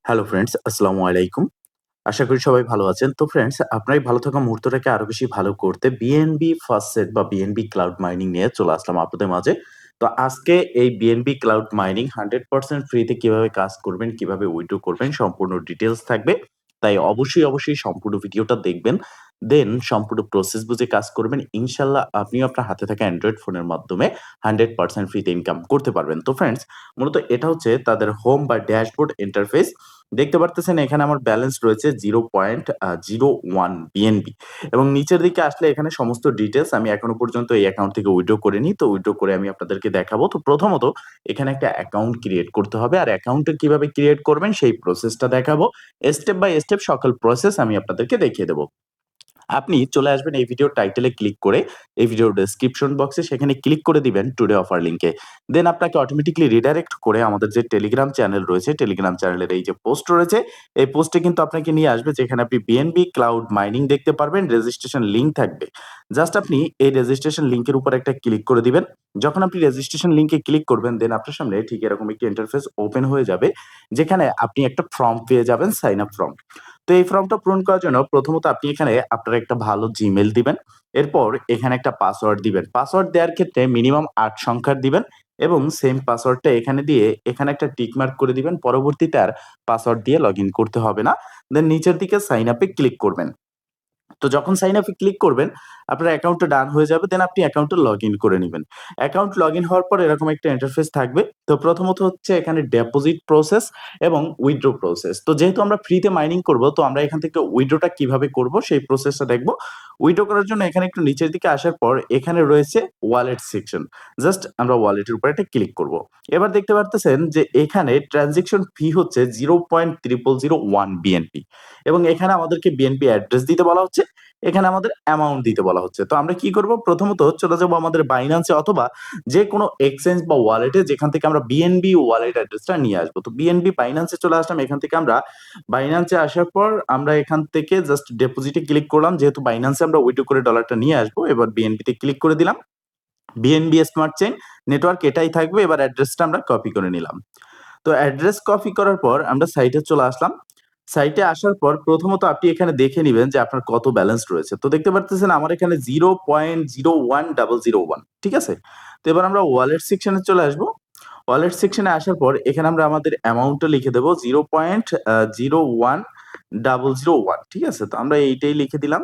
Hello friends, আসসালামু আলাইকুম। আশা করি সবাই ভালো আছেন। তো ফ্রেন্ডস, আপনার এই ভালো থাকা মুহূর্তটাকে আরো বেশি ভালো করতে বিএনবি ফাস্টসেট বা বিএনবি ক্লাউড মাইনিং নিয়ে চলে আসলাম আপনাদের মাঝে। তো আজকে এই বিএনবি ক্লাউড মাইনিং 100% ফ্রিতে কিভাবে কাজ করবেন, কিভাবে উইথড্র করবেন সম্পূর্ণ ডিটেইলস থাকবে। তাই অবশ্যই সম্পূর্ণ ভিডিওটা দেখবেন। দেন সম্পূর্ণ প্রসেস বুঝে কাজ করবেন। ইনশাআল্লাহ আপনিও আপনার হাতে থাকা অ্যান্ড্রয়েড ফোনের মাধ্যমে 100% ফ্রিতে ইনকাম করতে পারবেন। তো ফ্রেন্ডস, মূলত এটা হচ্ছে তাদের হোম বা ড্যাশবোর্ড ইন্টারফেস। দেখতে পারতেছেন এখানে আমার ব্যালেন্স রয়েছে 0.01 বিএনবি এবং নিচের দিকে আসলে এখানে সমস্ত ডিটেইলস আমি এখনো পর্যন্ত এই অ্যাকাউন্ট থেকে উইথড্র করিনি। তো উইথড্র করে আমি আপনাদেরকে দেখাবো। তো প্রথমত এখানে একটা অ্যাকাউন্ট ক্রিয়েট করতে হবে। আর অ্যাকাউন্টটা কিভাবে ক্রিয়েট করবেন সেই প্রসেসটা দেখাবো। স্টেপ বাই স্টেপ সকল প্রসেস আমি আপনাদেরকে দেখিয়ে দেব। আপনি চলে আসবেন এই ভিডিওর টাইটেলে ক্লিক করে এই ভিডিওর ডেসক্রিপশন বক্সে সেখানে ক্লিক করে দিবেন টুডে অফার লিংকে। দেন আপনাকে অটোমেটিক্যালি রিডাইরেক্ট করে আমাদের যে টেলিগ্রাম চ্যানেল রয়েছে, টেলিগ্রাম চ্যানেলের এই যে পোস্ট রয়েছে, এই পোস্টে কিন্তু আপনাকে নিয়ে আসবে যেখানে আপনি বিএনবি ক্লাউড মাইনিং দেখতে পারবেন। রেজিস্ট্রেশন লিংক থাকবে। জাস্ট আপনি এই রেজিস্ট্রেশন লিংকের উপর একটা ক্লিক করে দিবেন। যখন আপনি রেজিস্ট্রেশন লিংকে ক্লিক করবেন দেন আপনার সামনে ঠিক এরকম একটি ইন্টারফেস ওপেন হয়ে যাবে যেখানে আপনি একটা ফর্ম পেয়ে যাবেন, সাইন আপ ফর্ম। তো এই ফর্মটা পূরণ করার জন্য প্রথমত আপনি এখানে আপনার একটা ভালো জিমেইল দিবেন। এরপর এখানে একটা পাসওয়ার্ড দিবেন। পাসওয়ার্ড দেওয়ার ক্ষেত্রে মিনিমাম ৮ সংখ্যার দিবেন এবং সেম পাসওয়ার্ডটা এখানে দিয়ে এখানে একটা টিক মার্ক করে দিবেন। পরবর্তীতে আর পাসওয়ার্ড দিয়ে লগইন করতে হবে না। দেন নিচের দিকে সাইন আপ এ ক্লিক করবেন। তো যখন সাইন আপ এ ক্লিক করবেন, আপনার অ্যাকাউন্টটা ডান হয়ে যাবে। দেন আপনি অ্যাকাউন্টে লগইন করে নিবেন। অ্যাকাউন্ট লগইন হওয়ার পর এরকম একটা ইন্টারফেস থাকবে। তো প্রথমত হচ্ছে এখানে ডিপোজিট প্রসেস এবং উইথড্র প্রসেস। তো যেহেতু আমরা ফ্রিতে মাইনিং করব, তো আমরা এখান থেকে উইথড্রটা কিভাবে করব সেই প্রসেসটা দেখব। উইথড্র করার জন্য এখানে একটু নিচের দিকে আসার পর এখানে রয়েছে ওয়ালেট সেকশন। জাস্ট আমরা ওয়ালেটের উপর একটা ক্লিক করব। এবার দেখতে পারতেছেন যে এখানে ট্রান্সেকশন ফি হচ্ছে 0.0001 বিএনপি এবং এখানে আমাদেরকে বিএনপি অ্যাড্রেস দিতে বলা হচ্ছে। এখানে আমাদের অ্যামাউন্ট দিতে বলা হচ্ছে। তো আমরা কি করব? প্রথমত চলে যাব আমাদের বাইন্যান্স এ অথবা যেকোনো এক্সচেঞ্জ বা ওয়ালেটে যেখান থেকে আমরা বিএনবি ওয়ালেট অ্যাড্রেসটা নিয়ে আসবো। তো বিএনবি বাইন্যান্স এ চলে আসলাম। এখান থেকে আমরা বাইন্যান্স এ আসার পর আমরা এখান থেকে জাস্ট ডিপোজিট এ ক্লিক করলাম। যেহেতু বাইন্যান্স এ আমরা উইথড্র করে ডলারটা নিয়ে আসবো। এবার বিএনবি তে ক্লিক করে দিলাম। বিএনবি স্মার্ট চেইন নেটওয়ার্ক এটাই থাকবে। এবার অ্যাড্রেসটা আমরা কপি করে নিলাম। তো অ্যাড্রেস কপি করার পর আমরা সাইটে চলে আসলাম। সাইটে আসার পর প্রথমত আপনি এখানে দেখে নিবেন যে আপনার কত ব্যালেন্স রয়েছে। তো দেখতে পারতেছেন আমার এখানে 0.01001 ঠিক আছে? তো এবার আমরা ওয়ালেট সেকশন এ চলে আসবো। ওয়ালেট সেকশন এ আসার পর এখানে আমরা আমাদের অ্যামাউন্টটা লিখে দেব 0.01001 ঠিক আছে? তো আমরা এইটাই লিখে দিলাম।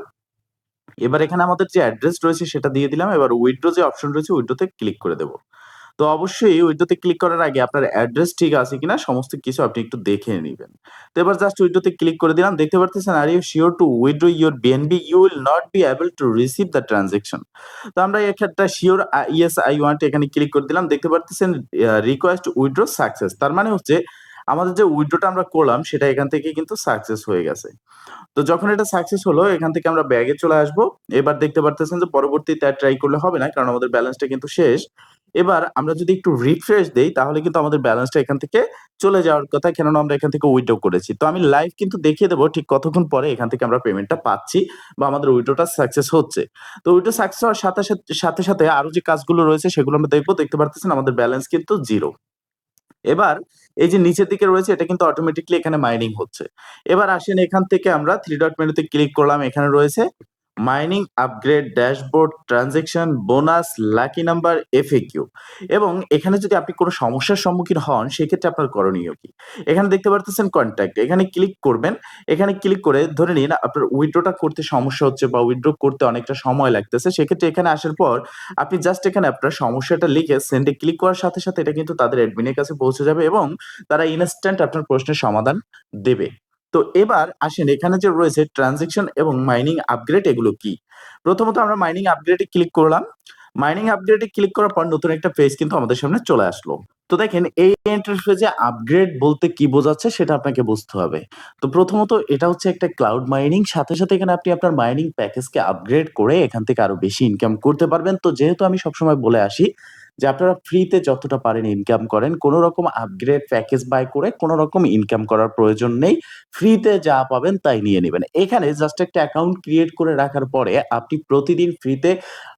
এবার এখানে আমাদের যে অ্যাড্রেস রয়েছে সেটা দিয়ে দিলাম। এবার উইথড্র যে অপশন রয়েছে উইথড্র তে ক্লিক করে দেব। তো অবশ্যই উইথড্র তে ক্লিক করার আগে আপনার অ্যাড্রেস ঠিক আছে কিনা সমস্ত কিছু আপনি একটু দেখে নিবেন। তো এবার জাস্ট উইথড্র তে ক্লিক করে দিলাম। দেখতে পারতেছেন are you sure to withdraw your BNB you will not be able to receive the transaction. তো আমরা এক্ষেত্রে সিওর ইয়েস আই ওয়ান্ট এখানে ক্লিক করে দিলাম। দেখতে পারতেছেন রিকোয়েস্ট উইথড্র সাকসেস। তার মানে হচ্ছে আমাদের যে উইথড্রটা আমরা করলাম সেটা এখান থেকে কিন্তু সাকসেস হয়ে গেছে। তো যখন এটা সাকসেস হলো এখান থেকে আমরা ব্যাগে চলে আসবো। এবার দেখতে পারতেছেন যে পরবর্তীতে আর ট্রাই করলে হবে না। কারণ আমাদের ব্যালেন্সটা কিন্তু শেষ। এবার আমরা যদি একটু রিফ্রেশ দেই তাহলে কিন্তু আমাদের ব্যালেন্সটা এখান থেকে চলে যাওয়ার কথা। কেননা আমরা এখান থেকে উইথড্র করেছি। তো আমি লাইভ কিন্তু দেখিয়ে দেব ঠিক কতক্ষণ পরে এখান থেকে আমরা পেমেন্টটা পাচ্ছি বা আমাদের উইথড্রটা সাকসেস হচ্ছে। তো উইথড্র সাকসেস হওয়ার সাথে আরো যে কাজগুলো রয়েছে সেগুলো আমরা দেখব। দেখতে পারতেছেন আমাদের ব্যালেন্স কিন্তু 0। এবার এই যে নিচের দিকে রয়েছে এটা কিন্তু অটোমেটিক্যালি এখানে মাইনিং হচ্ছে। এবার আসেন এখান থেকে আমরা 3 ডট মেনুতে ক্লিক করলাম। এখানে রয়েছে mining, upgrade, dashboard, transaction, bonus, lucky number, FAQ এবং এখানে যদি আপনি কোন সমস্যার সম্মুখীন হন সেক্ষেত্রে আপনার করণীয় কি? এখানে দেখতে পারতেছেন কনট্যাক্ট। এখানে ক্লিক করবেন। এখানে ক্লিক করে ধরে নিন আপনার উইথড্রটা করতে সমস্যা হচ্ছে বা উইথড্র করতে অনেকটা সময় লাগতেছে। সেক্ষেত্রে এখানে আসার পর আপনি জাস্ট এখানে আপনার সমস্যাটা লিখে সেন্ড এ ক্লিক করার সাথে এটা কিন্তু তাদের অ্যাডমিনের কাছে পৌঁছে যাবে এবং তারা ইনস্ট্যান্ট আপনার প্রশ্নের সমাধান দেবে। তো এবার আসেন এখানে যে রয়েছে ট্রান্সেকশন এবং মাইনিং আপগ্রেড এগুলো কি? প্রথমত আমরা মাইনিং আপগ্রেড এ ক্লিক করলাম। মাইনিং আপগ্রেড এ ক্লিক করার পর নতুন একটা পেজ কিন্তু আমাদের সামনে চলে আসলো। তো দেখেন এই ইন্টারফেসে আপগ্রেড বলতে কি বোঝাচ্ছে সেটা আপনাকে বুঝতে হবে। তো প্রথমত এটা হচ্ছে একটা ক্লাউড মাইনিং সাথে এখানে আপনি আপনার মাইনিং প্যাকেজকে আপগ্রেড করে এখান থেকে আরো বেশি ইনকাম করতে পারবেন। তো যেহেতু আমি সবসময় বলে আসি যে আপনারা ফ্রিতে যতটা পারেন ইনকাম করেন। কোন রকম আপগ্রেড প্যাকেজ বাই করে কোন রকম ইনকাম করার প্রয়োজন নেই। ফ্রিতে যা পাবেন তাই নিয়ে নিবেন। এখানে জাস্ট একটা অ্যাকাউন্ট ক্রিয়েট করে রাখার পরে আপনি প্রতিদিন ফ্রিতে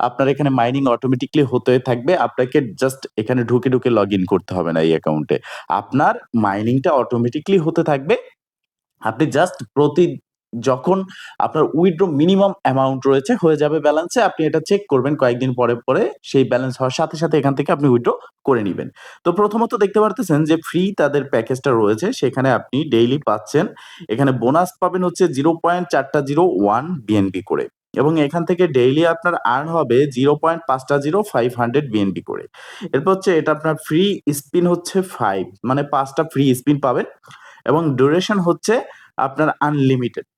আপনার এখানে মাইনিং অটোমেটিক্যালি হতে থাকবে। আপনাকে জাস্ট এখানে ঢুকে লগইন করতে হবে না এই অ্যাকাউন্টে। আপনার মাইনিংটা অটোমেটিক্যালি হতে থাকবে। আপনি জাস্ট যখন আপনার উইথড্র মিনিমাম অ্যামাউন্ট রয়েছে হয়ে যাবে ব্যালেন্সে, আপনি এটা চেক করবেন কয়েকদিন পরে সেই ব্যালেন্স হওয়ার সাথে এখান থেকে আপনি উইথড্র করে নিবেন। তো প্রথমত দেখতে পারতেছেন যে ফ্রি তাদের প্যাকেজটা রয়েছে, সেখানে আপনি ডেইলি পাচ্ছেন। এখানে বোনাস পাবেন হচ্ছে 0.401 বিএনবি করে। এবং এখান থেকে ডেইলি আপনার আর্ন হবে 0.500 বিএনবি করে। এরপর হচ্ছে এটা আপনার ফ্রি স্পিন হচ্ছে 5, মানে 5 টা ফ্রি স্পিন পাবেন এবং ডিউরেশন হচ্ছে আপনার আনলিমিটেড।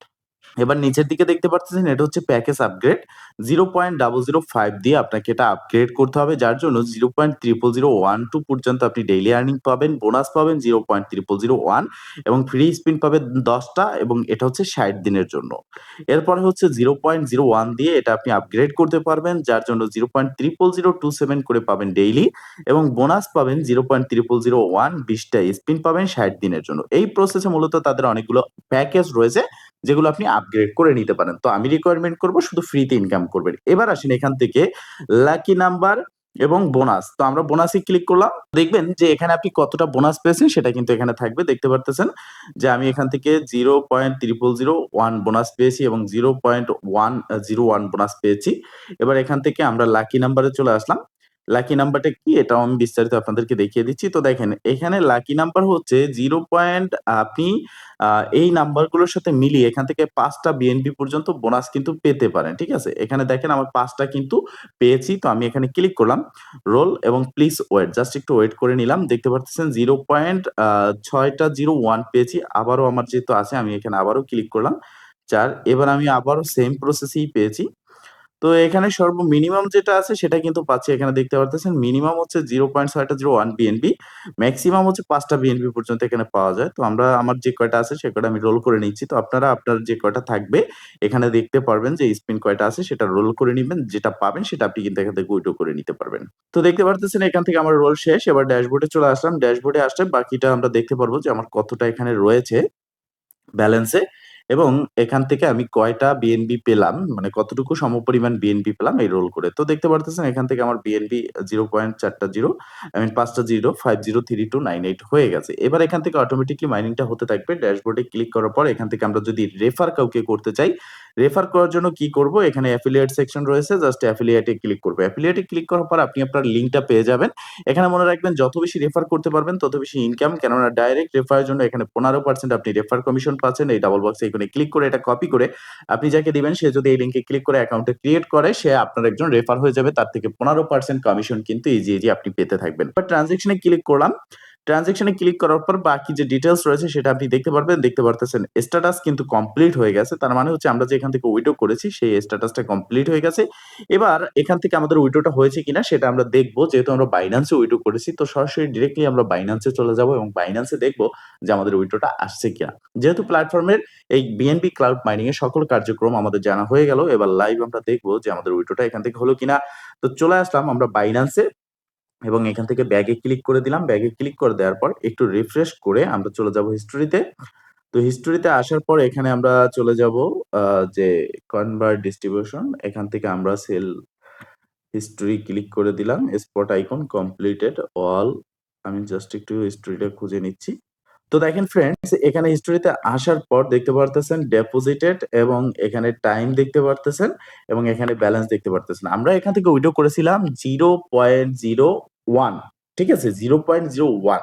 এবার নিচের দিকে দেখতে পাচ্ছেন এটা হচ্ছে প্যাকেজ আপগ্রেড। 0.005 দিয়ে আপনাকে এটা আপগ্রেড করতে হবে, যার জন্য 0.00012 পর্যন্ত আপনি ডেইলি আর্নিং পাবেন, বোনাস পাবেন 0.00001 এবং ফ্রি স্পিন পাবেন 10 টা এবং এটা হচ্ছে 60 দিনের জন্য। এরপরে হচ্ছে 0.01 দিয়ে এটা আপনি আপগ্রেড করতে পারবেন, যার জন্য 0.00027 করে পাবেন ডেইলি এবং বোনাস পাবেন 0.00001 20 টা স্পিন পাবেন 60 দিনের জন্য। এই প্রসেসে মূলত তাদের অনেকগুলো প্যাকেজ রয়েছে যেগুলো আপনি আপগ্রেড করে নিতে পারেন। তো আমি রিকোয়ারমেন্ট করব শুধু ফ্রিতে ইনকাম করবেন। এবার আসেন এখান থেকে লাকি নাম্বার এবং বোনাস। তো আমরা বোনাসে ক্লিক করলাম। দেখবেন যে এখানে আপনি কতটা বোনাস পেয়েছেন সেটা কিন্তু এখানে থাকবে। দেখতে পারতেছেন যে আমি এখান থেকে 0.0001 বোনাস পেয়েছি এবং 0.101 বোনাস পেয়েছি। এবার এখান থেকে আমরা লাকি নাম্বারে চলে আসলাম। লাকি নাম্বারটা কি এটাও আমি বিস্তারিত আপনাদেরকে দেখিয়ে দিচ্ছি। তো দেখেন এখানে লাকি নাম্বার হচ্ছে 0 পয়েন্ট আপনি আ এই নাম্বারগুলোর সাথে মিলিয়ে এখান থেকে ৫ টা বিএনপি পর্যন্ত বোনাস কিন্তু পেতে পারেন। ঠিক আছে? এখানে দেখেন আমার ৫ টা কিন্তু পেয়েছি। তো আমি এখানে ক্লিক করলাম। রোল এবং প্লিজ ওয়েট। জাস্ট একটু ওয়েট করে নিলাম। দেখতে পারতেছেন 6টা 01 পেয়েছি। আবারও আমার যেহেতু আছে আমি এখানে আবারও ক্লিক করলাম। ৪ এবার আমি আবারও সেম প্রসেসেই পেয়েছি। তো এখানে মিনিমাম যেটা আছে সেটা কিন্তু পাচ্ছি। এখানে দেখতে পারতেছেন মিনিমাম হচ্ছে 0.601 বিএনপি, মেক্সিমাম হচ্ছে ৫ টা বিএনপি পর্যন্ত এখানে পাওয়া যায়। তো আমার যে কয়টা আছে সে কয়টা আমি রোল করে নিচ্ছি। তো আপনারা আপনার যে কয়টা থাকবে এখানে দেখতে পারবেন যে স্পিন কয়টা আছে সেটা রোল করে নিবেন। যেটা পাবেন সেটা আপনি কিন্তু এখান থেকে উইথড্র করে নিতে পারবেন। তো দেখতে পারতেছেন এখান থেকে আমার রোল শেষ। এবার ড্যাশবোর্ডে চলে আসলাম। ড্যাশবোর্ডে আসলে বাকিটা আমরা দেখতে পারবো যে আমার কতটা এখানে রয়েছে ব্যালেন্সে এবং এখান থেকে আমি কয়টা বিএনবি পেলাম, মানে কতটুকু সমপরিমাণ বিএনবি পেলাম এই রোল করে। তো দেখতে পারতেছেন এখান থেকে আমার বিএনবি 0.4 আই মিন ৫ টা 0 503298 হয়ে গেছে। এবার এখান থেকে অটোমেটিক্যালি মাইনিংটা হতে থাকবে। ড্যাশবোর্ডে ক্লিক করার পর এখান থেকে আমরা যদি রেফার কাউকে করতে চাই, রেফার করার জন্য কি করব? এখানে অ্যাফিলিয়েট সেকশন রয়েছে। জাস্ট অ্যাফিলিয়েট এ ক্লিক করব। অ্যাফিলিয়েট এ ক্লিক করার পর আপনি আপনার লিংকটা পেয়ে যাবেন। এখানে মনে রাখবেন যত বেশি রেফার করতে পারবেন তত বেশি ইনকাম। কেননা ডাইরেক্ট রেফারের জন্য এখানে 15% আপনি রেফার কমিশন পাচ্ছেন। এই ডাবল বক্স আইকনে ক্লিক করে এটা কপি করে আপনি যাকে দিবেন সে যদি এই লিংকে ক্লিক করে অ্যাকাউন্টটা ক্রিয়েট করে সে আপনার একজন রেফার হয়ে যাবে। তার থেকে 15% কমিশন কিন্তু ইজি আপনি পেতে থাকবেন। এবার ট্রান্সেকশন এ ক্লিক করলাম। ট্রান্সেকশন এ ক্লিক করার পর বাকি যে ডিটেইলস রয়েছে সেটা আপনি দেখতে পারবেন। দেখতে পারতেছেন স্ট্যাটাস কিন্তু কমপ্লিট হয়ে গেছে। তার মানে হচ্ছে আমরা যে এখান থেকে উইথড্র করেছি সেই স্ট্যাটাসটা কমপ্লিট হয়ে গেছে। এবার এখান থেকে আমাদের উইথড্রটা হয়েছে কিনা সেটা আমরা দেখব। যেহেতু আমরা Binance এ উইথড্র করেছি তো সরাসরি ডিরেক্টলি আমরা Binance এ চলে যাব এবং Binance এ দেখব যে আমাদের উইথড্রটা আসছে কিনা। যেহেতু প্ল্যাটফর্মের এই BNB ক্লাউড মাইনিং এর সকল কার্যক্রম আমাদের জানা হয়ে গেল। এবার লাইভ আমরা দেখব যে আমাদের উইথড্রটা এখান থেকে হলো কিনা। তো চলে আসলাম আমরা Binance এ এবং এখান থেকে ব্যাগে ক্লিক করে দিলাম। ব্যাগে ক্লিক করে দেওয়ার পর একটু রিফ্রেশ করে আমরা চলে যাব হিস্টরিতে। তো হিস্টরিতে আসার পর এখানে আমরা চলে যাব যে কনভার্ট ডিস্ট্রিবিউশন এখান থেকে আমরা সেল হিস্টরি ক্লিক করে দিলাম। Spot icon completed all. আমি জাস্ট একটু হিস্টরিটা খুঁজে নিচ্ছি। তো দেখেন ফ্রেন্ডস এখানে হিস্টরিতে আসার পর দেখতে পারতেছেন ডেপোজিটেড এবং এখানে টাইম দেখতে পারতেছেন এবং এখানে ব্যালেন্স দেখতে পারতেছেন। আমরা এখান থেকে উইথড্র করেছিলাম 0.01, ঠিক আছে? 0.01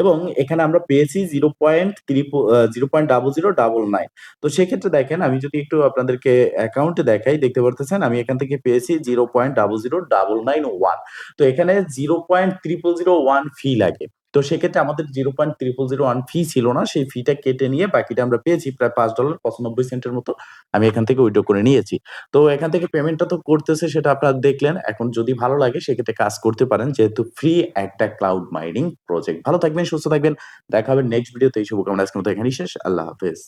এবং এখানে আমরা পেয়েছি 0.0099। তো সেক্ষেত্রে দেখেন আমি যদি একটু আপনাদেরকে অ্যাকাউন্টে দেখাই দেখতে পারতেছেন আমি এখান থেকে পেয়েছি 0.00991। তো এখানে 0.0001 ফি লাগে। তো সেক্ষেত্রে আমাদের 0.0001 ফি ছিল না। সেই ফিটা কেটে নিয়ে বাকিটা আমরা পেয়েছি প্রায় $5.95 মতো। আমি এখান থেকে উইথড্র করে নিয়েছি। তো এখান থেকে পেমেন্টটা তো করতেছে সেটা আপনারা দেখলেন। এখন যদি ভালো লাগে সেক্ষেত্রে কাজ করতে পারেন। যেহেতু ফ্রি একটা ক্লাউড মাইনিং প্রজেক্ট। ভালো থাকবেন, সুস্থ থাকবেন। দেখা হবে নেক্সট ভিডিওতে। এই শুভকামনা আজকের মতো এখানেই শেষ। আল্লাহ হাফেজ।